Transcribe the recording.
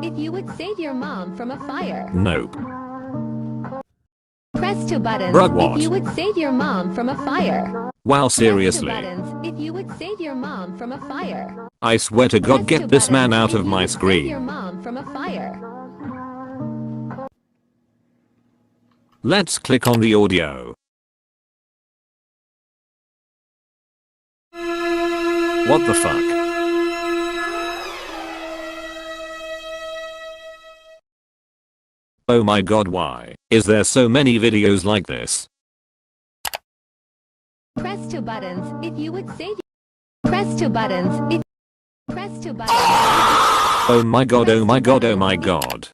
if you would save your mom from a fire. Nope. Press 2 buttons Bruh, what? if you would save your mom from a fire. Wow, Press 2 seriously? buttons if you would save your mom from a fire. I swear to God, Press 2 get this man buttons out if of you my would save your screen. mom from a fire. Let's click on the audio. What the fuck? Oh my god, why is there so many videos like this? Press 2 buttons if you would save. Press 2 buttons if. Press 2 buttons. Oh my god, oh my god, oh my god.